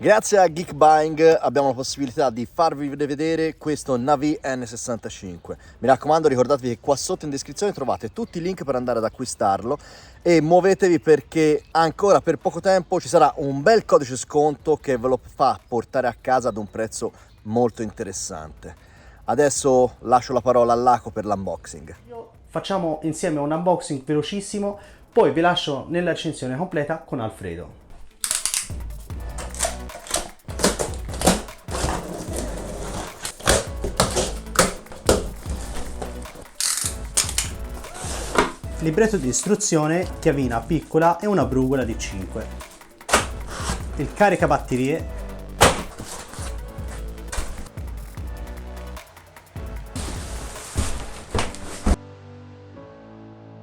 Grazie a Geek Buying abbiamo la possibilità di farvi vedere questo Navi N65. Mi raccomando, ricordatevi che qua sotto in descrizione trovate tutti i link per andare ad acquistarlo e muovetevi perché ancora per poco tempo ci sarà un bel codice sconto che ve lo fa portare a casa ad un prezzo molto interessante. Adesso lascio la parola a Laco per l'unboxing. Facciamo insieme un unboxing velocissimo, poi vi lascio nella recensione completa con Alfredo. Libretto di istruzione, chiavina piccola e una brugola di 5. Il caricabatterie.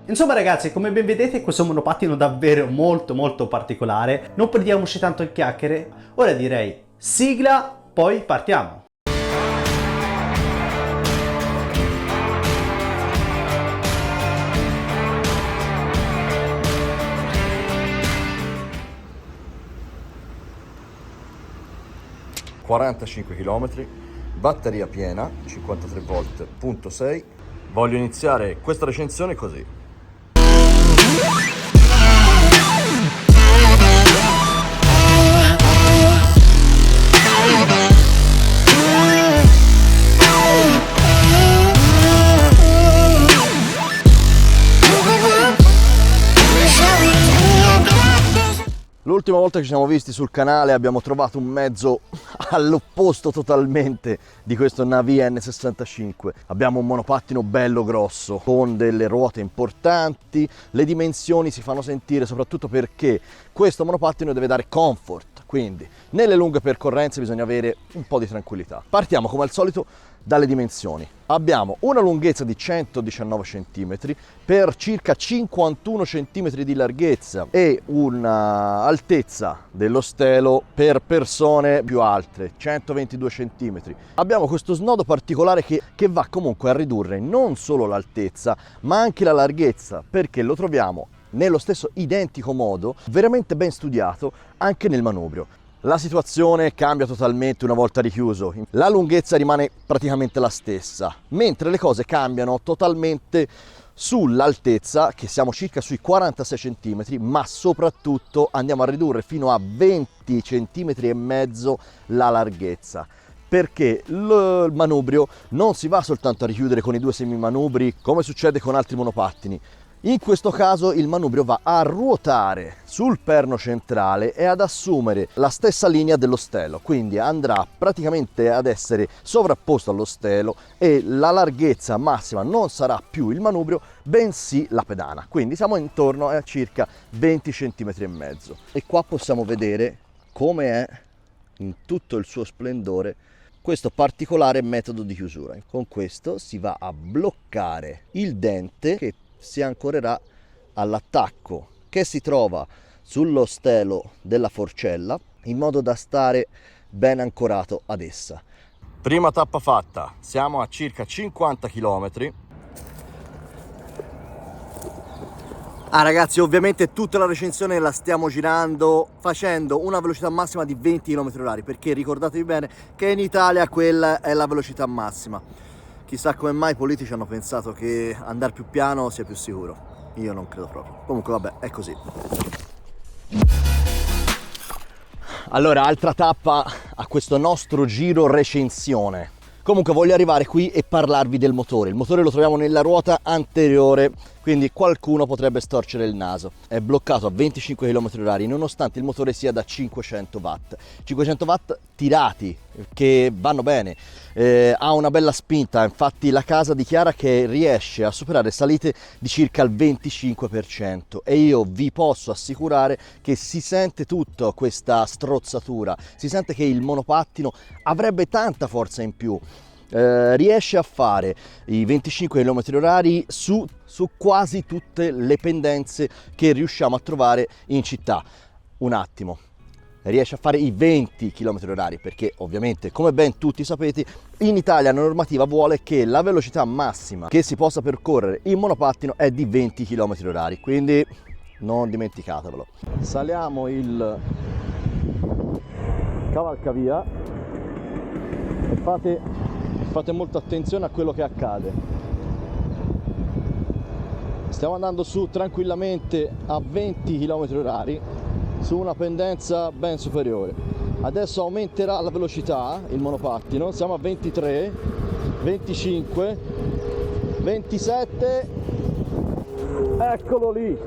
Insomma ragazzi, come ben vedete questo monopattino è davvero molto particolare. Non perdiamoci tanto in chiacchiere. Ora direi sigla, poi partiamo. ...45 km, batteria piena, 53 volt, punto 6. Voglio iniziare questa recensione così. L'ultima volta che ci siamo visti sul canale abbiamo trovato un mezzo all'opposto totalmente di questo Navi N65. Abbiamo un monopattino bello grosso, con delle ruote importanti, le dimensioni si fanno sentire soprattutto perché questo monopattino deve dare comfort, quindi nelle lunghe percorrenze bisogna avere un po' di tranquillità. Partiamo come al solito dalle dimensioni. Abbiamo una lunghezza di 119 cm per circa 51 cm di larghezza e un'altezza dello stelo per persone più alte, 122 cm. Abbiamo questo snodo particolare che va comunque a ridurre non solo l'altezza ma anche la larghezza, perché lo troviamo nello stesso identico modo, veramente ben studiato anche nel manubrio. La situazione cambia totalmente una volta richiuso, la lunghezza rimane praticamente la stessa, mentre le cose cambiano totalmente sull'altezza, che siamo circa sui 46 cm, ma soprattutto andiamo a ridurre fino a 20 cm e mezzo la larghezza. Perché il manubrio non si va soltanto a richiudere con i due semimanubri come succede con altri monopattini. In questo caso il manubrio va a ruotare sul perno centrale e ad assumere la stessa linea dello stelo, quindi andrà praticamente ad essere sovrapposto allo stelo e la larghezza massima non sarà più il manubrio bensì la pedana, quindi siamo intorno a circa 20 cm e mezzo. E qua possiamo vedere come è in tutto il suo splendore questo particolare metodo di chiusura. Con questo si va a bloccare il dente che si ancorerà all'attacco che si trova sullo stelo della forcella in modo da stare ben ancorato ad essa. Prima tappa fatta, siamo a circa 50 km. Ragazzi, ovviamente tutta la recensione la stiamo girando facendo una velocità massima di 20 km/h, perché ricordatevi bene che in Italia quella è la velocità massima. Chissà come mai i politici hanno pensato che andare più piano sia più sicuro. Io non credo proprio. Comunque vabbè, è così. Allora, altra tappa a questo nostro giro recensione. Comunque voglio arrivare qui e parlarvi del motore. Il motore lo troviamo nella ruota anteriore, quindi qualcuno potrebbe storcere il naso. È bloccato a 25 km/h nonostante il motore sia da 500 watt. 500 watt tirati, che vanno bene. Ha una bella spinta, infatti la casa dichiara che riesce a superare salite di circa il 25% e io vi posso assicurare che si sente tutta questa strozzatura, si sente che il monopattino avrebbe tanta forza in più. Riesce a fare i 25 km/h su quasi tutte le pendenze che riusciamo a trovare in città. Un attimo, riesce a fare i 20 km/h perché ovviamente, come ben tutti sapete, in Italia la normativa vuole che la velocità massima che si possa percorrere in monopattino è di 20 km/h, quindi non dimenticatevelo. Saliamo il cavalcavia e fate molta attenzione a quello che accade. Stiamo andando su tranquillamente a 20 km/h su una pendenza ben superiore. Adesso aumenterà la velocità il monopattino, siamo a 23, 25, 27, eccolo lì,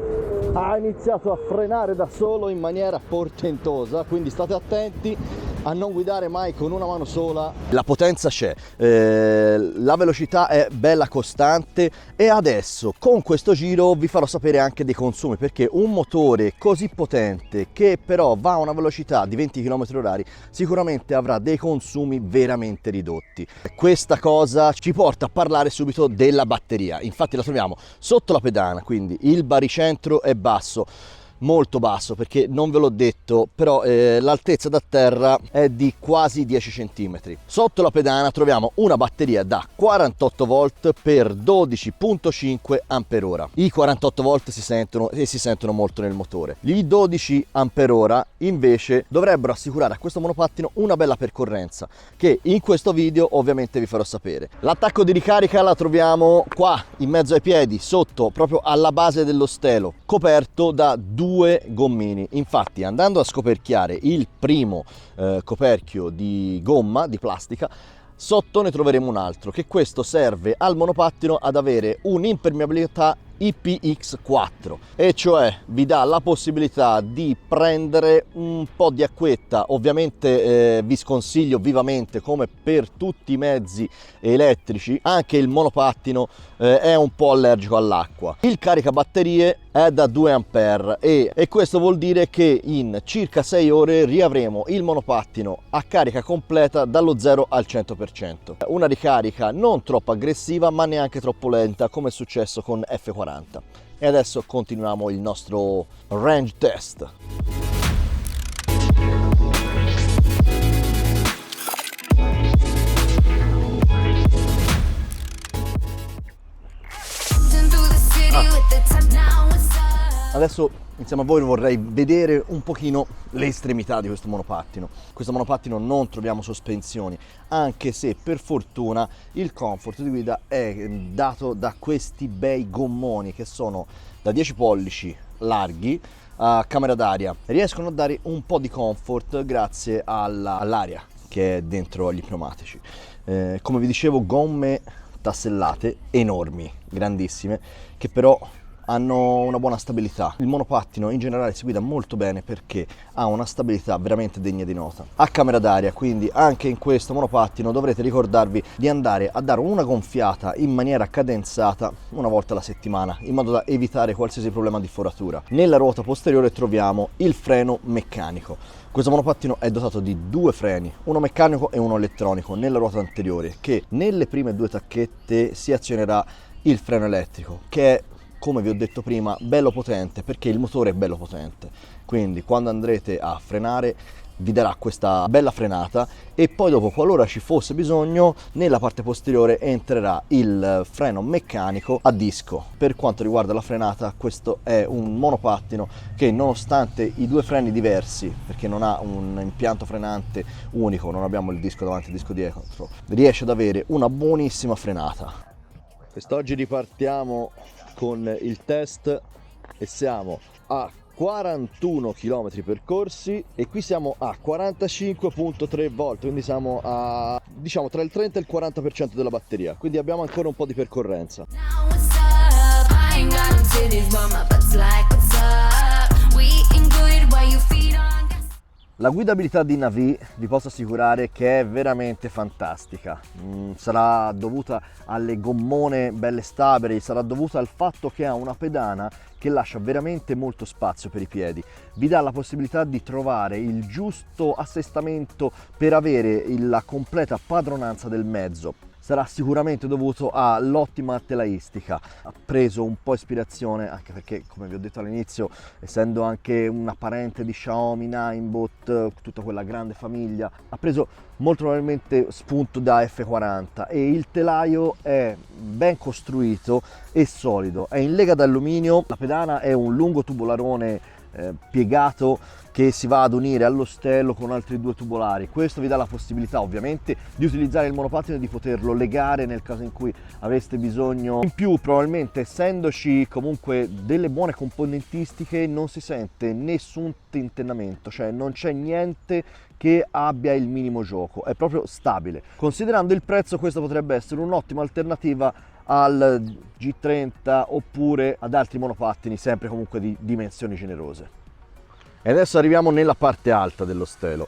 ha iniziato a frenare da solo in maniera portentosa, quindi state attenti a non guidare mai con una mano sola. La potenza c'è, la velocità è bella costante e adesso con questo giro vi farò sapere anche dei consumi, perché un motore così potente che però va a una velocità di 20 km/h sicuramente avrà dei consumi veramente ridotti. Questa cosa ci porta a parlare subito della batteria. Infatti la troviamo sotto la pedana, quindi il baricentro è basso, molto basso, perché non ve l'ho detto, però l'altezza da terra è di quasi 10 cm. Sotto la pedana troviamo una batteria da 48 volt per 12.5 Ah. I 48 volt si sentono molto nel motore. Gli 12 Ah invece dovrebbero assicurare a questo monopattino una bella percorrenza, che in questo video ovviamente vi farò sapere. L'attacco di ricarica la troviamo qua in mezzo ai piedi, sotto, proprio alla base dello stelo, coperto da due gommini. Infatti, andando a scoperchiare il primo coperchio di gomma di plastica, sotto ne troveremo un altro, che questo serve al monopattino ad avere un'impermeabilità IPX4, e cioè vi dà la possibilità di prendere un po' di acquetta. Ovviamente vi sconsiglio vivamente, come per tutti i mezzi elettrici, anche il monopattino è un po' allergico all'acqua. Il caricabatterie è da 2 A e questo vuol dire che in circa 6 ore riavremo il monopattino a carica completa dallo 0 al 100%. Una ricarica non troppo aggressiva ma neanche troppo lenta, come è successo con F40. E adesso continuiamo il nostro range test. Adesso insieme a voi vorrei vedere un pochino le estremità di questo monopattino. Questo monopattino non troviamo sospensioni, anche se per fortuna il comfort di guida è dato da questi bei gommoni che sono da 10 pollici larghi a camera d'aria. Riescono a dare un po' di comfort grazie all'aria che è dentro gli pneumatici. Come vi dicevo, gomme tassellate enormi, grandissime, che però hanno una buona stabilità. Il monopattino in generale si guida molto bene perché ha una stabilità veramente degna di nota. A camera d'aria, quindi anche in questo monopattino dovrete ricordarvi di andare a dare una gonfiata in maniera cadenzata una volta alla settimana, in modo da evitare qualsiasi problema di foratura. Nella ruota posteriore troviamo il freno meccanico. Questo monopattino è dotato di 2 freni, uno meccanico e uno elettronico nella ruota anteriore, che nelle prime 2 tacchette si azionerà il freno elettrico, che è, come vi ho detto prima, bello potente, perché il motore è bello potente. Quindi quando andrete a frenare vi darà questa bella frenata, e poi dopo, qualora ci fosse bisogno, nella parte posteriore entrerà il freno meccanico a disco. Per quanto riguarda la frenata, questo è un monopattino che, nonostante i 2 freni diversi, perché non ha un impianto frenante unico, non abbiamo il disco davanti e il disco dietro, riesce ad avere una buonissima frenata. Quest'oggi ripartiamo con il test e siamo a 41 km percorsi e qui siamo a 45.3 volt, quindi siamo a, diciamo, tra il 30 e il 40% della batteria, quindi abbiamo ancora un po' di percorrenza. La guidabilità di Navi vi posso assicurare che è veramente fantastica. Sarà dovuta alle gommone belle stabili, sarà dovuta al fatto che ha una pedana che lascia veramente molto spazio per i piedi. Vi dà la possibilità di trovare il giusto assestamento per avere la completa padronanza del mezzo. Sarà sicuramente dovuto all'ottima telaistica. Ha preso un po' ispirazione, anche perché, come vi ho detto all'inizio, essendo anche una parente di Xiaomi, Ninebot, tutta quella grande famiglia, ha preso molto probabilmente spunto da F40, e il telaio è ben costruito e solido, è in lega d'alluminio, la pedana è un lungo tubolarone piegato che si va ad unire allo stelo con altri due tubolari. Questo vi dà la possibilità ovviamente di utilizzare il monopattino e di poterlo legare nel caso in cui aveste bisogno. In più, probabilmente, essendoci comunque delle buone componentistiche, non si sente nessun tentennamento, cioè non c'è niente che abbia il minimo gioco, è proprio stabile. Considerando il prezzo, questa potrebbe essere un'ottima alternativa al G30 oppure ad altri monopattini sempre comunque di dimensioni generose. E adesso arriviamo nella parte alta dello stelo.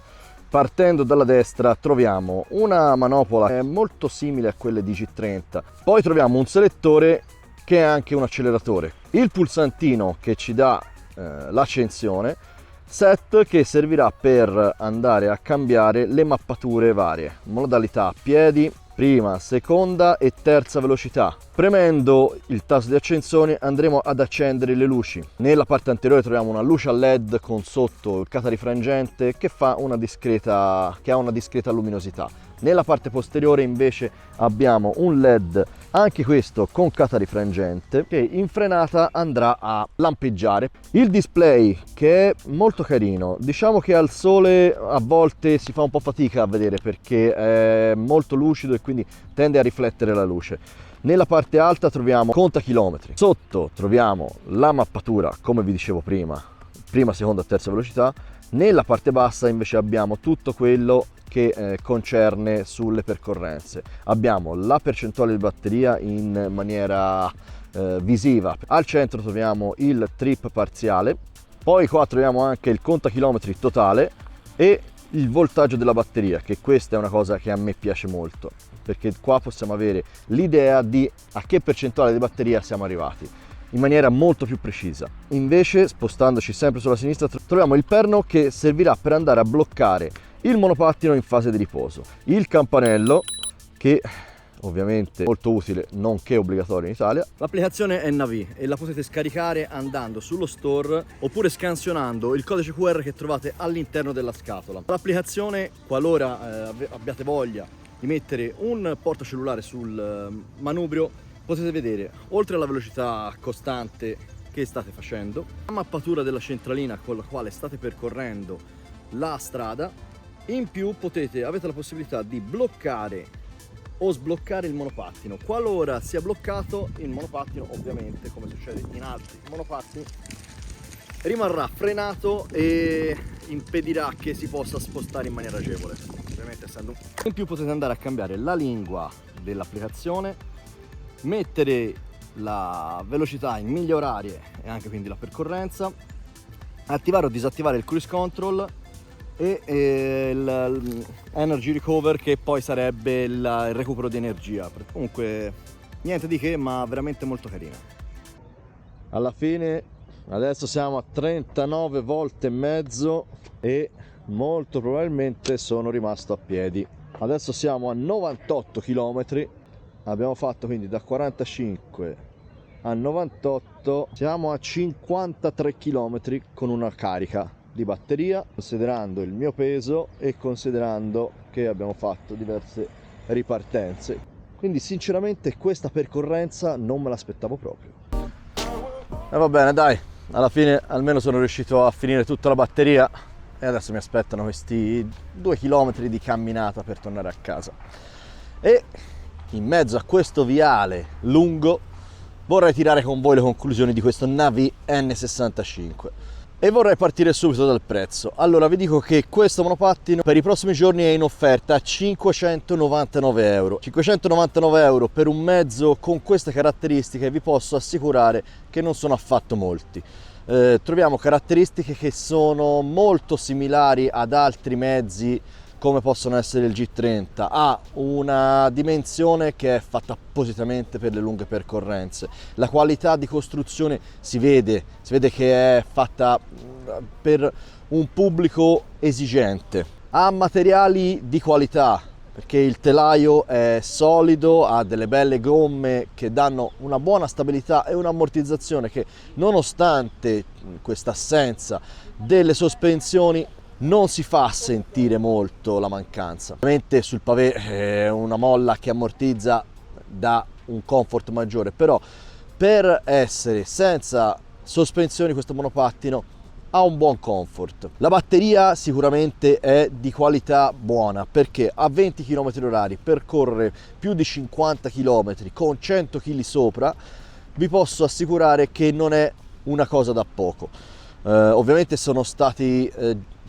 Partendo dalla destra troviamo una manopola molto simile a quelle di G30, poi troviamo un selettore che è anche un acceleratore, il pulsantino che ci dà l'accensione, set che servirà per andare a cambiare le mappature varie, modalità a piedi, prima, seconda e terza velocità. Premendo il tasto di accensione andremo ad accendere le luci. Nella parte anteriore troviamo una luce a LED con sotto il catarifrangente che ha una discreta luminosità. Nella parte posteriore invece abbiamo un LED, anche questo con catarifrangente, che in frenata andrà a lampeggiare. Il display, che è molto carino, diciamo che al sole a volte si fa un po' fatica a vedere perché è molto lucido e quindi tende a riflettere la luce. Nella parte alta troviamo conta chilometri, sotto troviamo la mappatura come vi dicevo prima, seconda, terza velocità. Nella parte bassa invece abbiamo tutto quello che concerne sulle percorrenze. Abbiamo la percentuale di batteria in maniera visiva, al centro troviamo il trip parziale, poi qua troviamo anche il contachilometri totale e il voltaggio della batteria, che questa è una cosa che a me piace molto, perché qua possiamo avere l'idea di a che percentuale di batteria siamo arrivati in maniera molto più precisa. Invece, spostandoci sempre sulla sinistra, troviamo il perno che servirà per andare a bloccare il monopattino in fase di riposo, il campanello che ovviamente è molto utile nonché obbligatorio in Italia. L'applicazione è Navi e la potete scaricare andando sullo store oppure scansionando il codice QR che trovate all'interno della scatola. L'applicazione, qualora abbiate voglia di mettere un portacellulare sul manubrio, potete vedere, oltre alla velocità costante che state facendo, la mappatura della centralina con la quale state percorrendo la strada. In più avete la possibilità di bloccare o sbloccare il monopattino. Qualora sia bloccato, il monopattino, ovviamente come succede in altri monopattini, rimarrà frenato e impedirà che si possa spostare in maniera agevole, ovviamente essendo. In più potete andare a cambiare la lingua dell'applicazione, mettere la velocità in miglia orarie e anche quindi la percorrenza, attivare o disattivare il cruise control e l'energy recover, che poi sarebbe il recupero di energia. Comunque niente di che, ma veramente molto carina. Alla fine adesso siamo a 39 volte e mezzo e molto probabilmente sono rimasto a piedi. Adesso siamo a 98 km, abbiamo fatto quindi da 45 a 98, siamo a 53 km con una carica di batteria, considerando il mio peso e considerando che abbiamo fatto diverse ripartenze. Quindi sinceramente questa percorrenza non me l'aspettavo proprio. E va bene, dai, alla fine almeno sono riuscito a finire tutta la batteria e adesso mi aspettano questi 2 km di camminata per tornare a casa. E in mezzo a questo viale lungo vorrei tirare con voi le conclusioni di questo Navi N65. E vorrei partire subito dal prezzo. Allora vi dico che questo monopattino per i prossimi giorni è in offerta a 599 euro. 599 euro per un mezzo con queste caratteristiche vi posso assicurare che non sono affatto molti. Troviamo caratteristiche che sono molto similari ad altri mezzi come possono essere il G30, ha una dimensione che è fatta appositamente per le lunghe percorrenze. La qualità di costruzione si vede che è fatta per un pubblico esigente. Ha materiali di qualità, perché il telaio è solido, ha delle belle gomme che danno una buona stabilità e un'ammortizzazione che, nonostante questa assenza delle sospensioni, non si fa sentire molto la mancanza. Ovviamente sul pavé è una molla che ammortizza, dà un comfort maggiore, però per essere senza sospensioni questo monopattino ha un buon comfort. La batteria sicuramente è di qualità buona, perché a 20 km/h percorrere più di 50 km con 100 kg sopra, vi posso assicurare che non è una cosa da poco. Ovviamente sono stati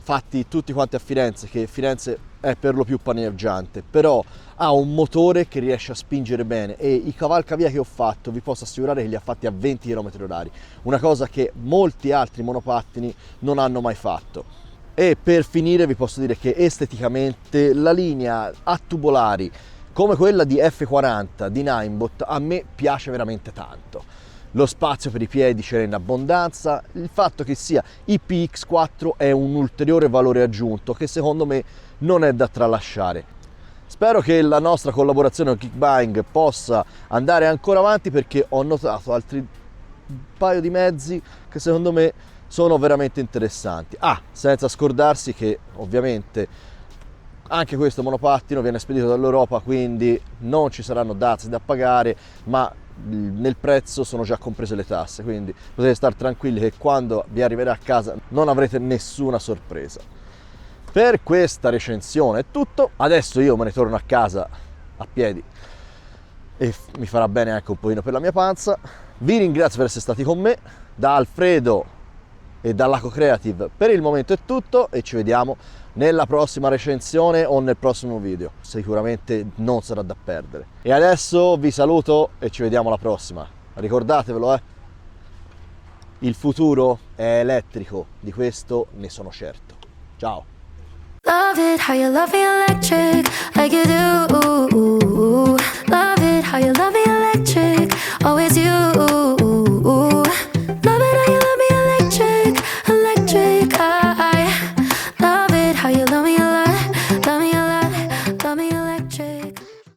fatti tutti quanti a Firenze, che Firenze è per lo più paneggiante, però ha un motore che riesce a spingere bene, e i cavalcavia che ho fatto vi posso assicurare che li ha fatti a 20 km/h, una cosa che molti altri monopattini non hanno mai fatto. E per finire vi posso dire che esteticamente la linea a tubolari come quella di F40 di Ninebot a me piace veramente tanto. Lo spazio per i piedi c'era in abbondanza, il fatto che sia IPX4 è un ulteriore valore aggiunto che secondo me non è da tralasciare. Spero che la nostra collaborazione con Kickbuying possa andare ancora avanti, perché ho notato altri paio di mezzi che secondo me sono veramente interessanti. Senza scordarsi che ovviamente anche questo monopattino viene spedito dall'Europa, quindi non ci saranno dazi da pagare, ma nel prezzo sono già comprese le tasse, quindi potete stare tranquilli che quando vi arriverà a casa non avrete nessuna sorpresa. Per questa recensione è tutto, adesso io me ne torno a casa a piedi e mi farà bene anche un pochino per la mia panza. Vi ringrazio per essere stati con me, da Alfredo e dall'Aco Creative per il momento è tutto, e ci vediamo nella prossima recensione o nel prossimo video, sicuramente non sarà da perdere. E adesso vi saluto e ci vediamo alla prossima. Ricordatevelo, il futuro è elettrico, di questo ne sono certo. Ciao! Love it how you love me electric, like you do. Love it how you love me electric, always you. Love it how you love me electric, electric. I love it how you love me a lot, love me a lot, love me electric.